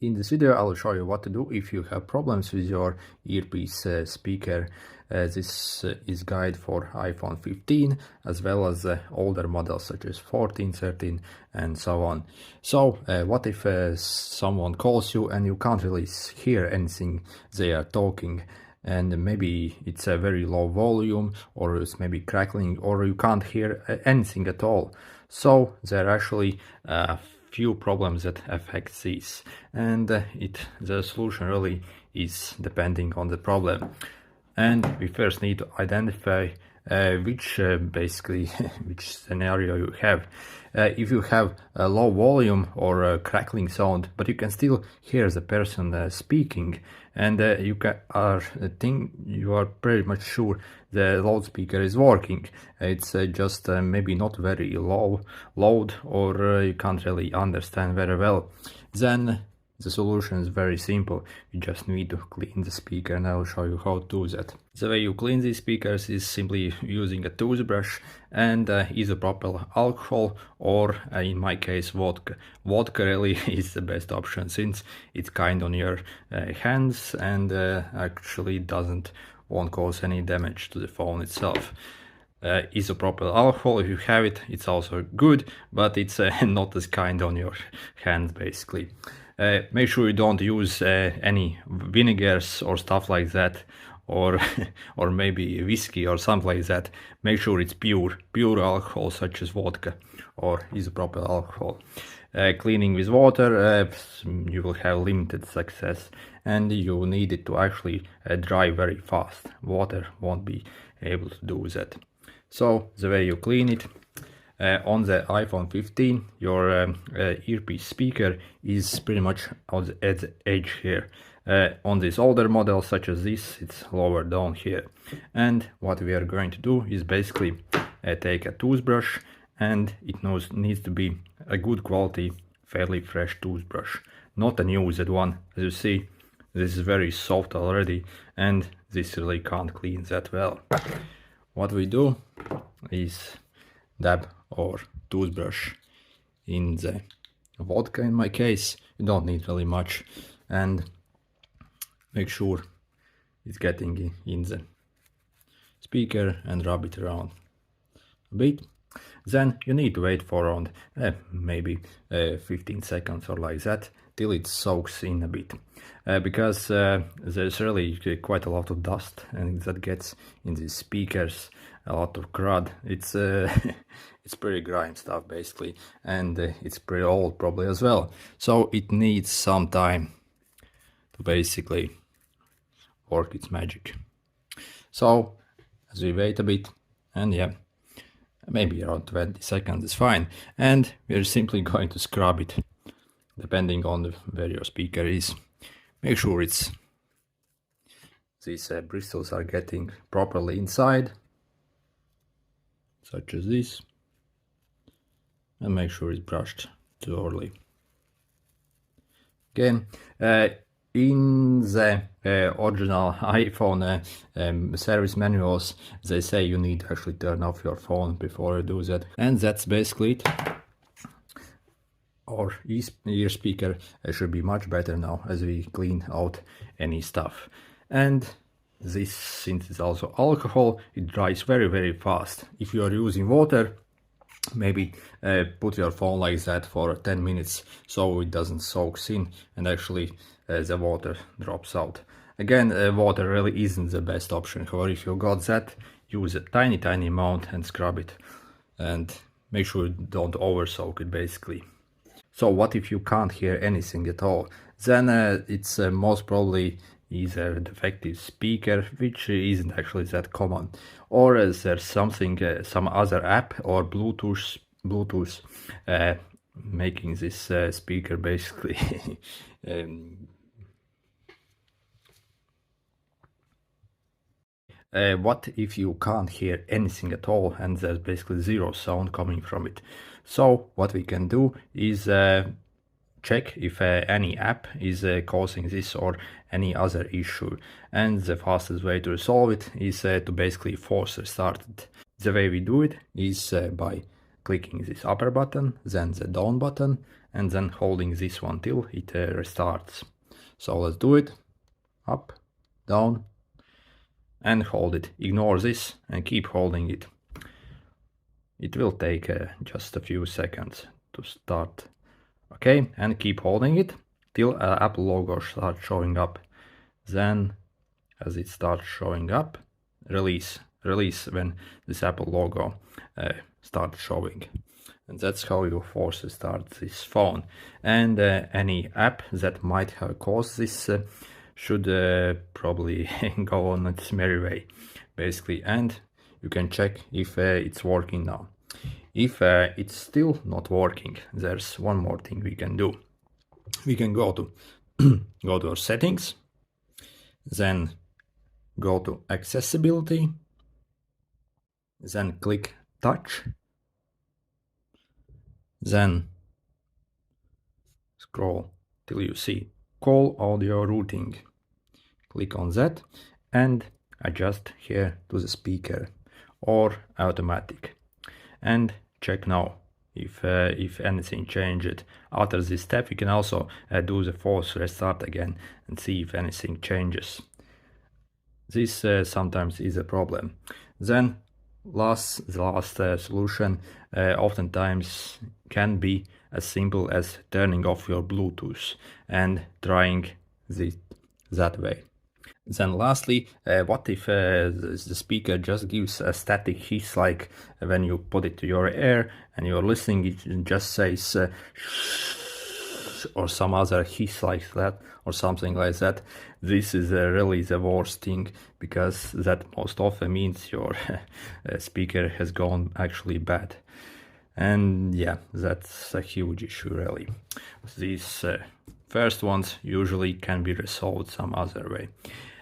In this video, I'll show you what to do if you have problems with your earpiece speaker. This is guide for iPhone 15 as well as older models such as 14, 13 and so on. So what if someone calls you and you can't really hear anything they are talking, and maybe it's a very low volume, or it's maybe crackling, or you can't hear anything at all? So there are actually few problems that affect this, and the solution really is depending on the problem. And we first need to identify which basically which scenario you have. If you have a low volume or a crackling sound, but you can still hear the person speaking, and you are pretty much sure the loudspeaker is working. It's just maybe not very loud, or you can't really understand very well. Then the solution is very simple. You just need to clean the speaker, and I'll show you how to do that. The way you clean these speakers is simply using a toothbrush and isopropyl alcohol, or in my case vodka. Vodka really is the best option since it's kind on your hands and actually won't cause any damage to the phone itself. Isopropyl alcohol, if you have it, it's also good, but it's not as kind on your hands basically. Make sure you don't use any vinegars or stuff like that, or or maybe whiskey or something like that. Make sure it's pure alcohol such as vodka or isopropyl alcohol. Cleaning with water, you will have limited success, and you need it to actually dry very fast. Water won't be able to do that. So the way you clean it, on the iPhone 15, your earpiece speaker is pretty much on the edge here. On this older model such as this, it's lower down here. And what we are going to do is basically take a toothbrush, and it needs to be a good quality, fairly fresh toothbrush, not a used one. As you see, this is very soft already, and this really can't clean that well. What we do is dab our toothbrush in the vodka. In my case, you don't need really much, and make sure it's getting in the speaker and rub it around a bit. Then you need to wait for around maybe 15 seconds or like that till it soaks in a bit, because there's really quite a lot of dust, and that gets in these speakers, a lot of crud. It's it's pretty grime stuff basically, and it's pretty old probably as well, so it needs some time to basically work its magic. So as we wait a bit, and yeah, maybe around 20 seconds is fine, and we're simply going to scrub it depending on where your speaker is. Make sure these bristles are getting properly inside, such as this, and make sure it's brushed thoroughly. Again, in the original iPhone service manuals, they say you need to actually turn off your phone before you do that, and that's basically it. Our ear speaker should be much better now as we clean out any stuff. And this, since it's also alcohol, it dries very fast. If you are using water, maybe put your phone like that for 10 minutes so it doesn't soak in and actually the water drops out. Again, water really isn't the best option. However, if you got that, use a tiny amount and scrub it, and make sure you don't over soak it basically. So what if you can't hear anything at all? Then it's most probably either a defective speaker, which isn't actually that common, or is there something, some other app or Bluetooth making this speaker basically what if you can't hear anything at all and there's basically zero sound coming from it? So what we can do is check if any app is causing this or any other issue, and the fastest way to resolve it is to basically force restart it. The way we do it is by clicking this upper button, then the down button, and then holding this one till it restarts. So let's do it. Up, down, and hold it. Ignore this and keep holding it. It will take just a few seconds to start. Okay, and keep holding it till Apple logo starts showing up. Then, as it starts showing up, release when this Apple logo starts showing. And that's how you force to start this phone. And any app that might have caused this should probably go on its merry way, basically. And you can check if it's working now. If it's still not working, there's one more thing we can do. We can go to go to our settings, then go to accessibility, then click touch, then scroll till you see call audio routing. Click on that and adjust here to the speaker or automatic, and check now if anything changed. After this step you can also do the force restart again and see if anything changes. This sometimes is a problem. Then the last solution oftentimes can be as simple as turning off your Bluetooth and trying that way. Then lastly, what if the speaker just gives a static hiss, like when you put it to your ear and you're listening, it just says or some other hiss like that or something like that. This is really the worst thing, because that most often means your speaker has gone actually bad. And yeah, that's a huge issue really. These first ones usually can be resolved some other way.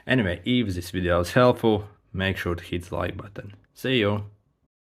Anyway, if this video is helpful, make sure to hit the like button. See you!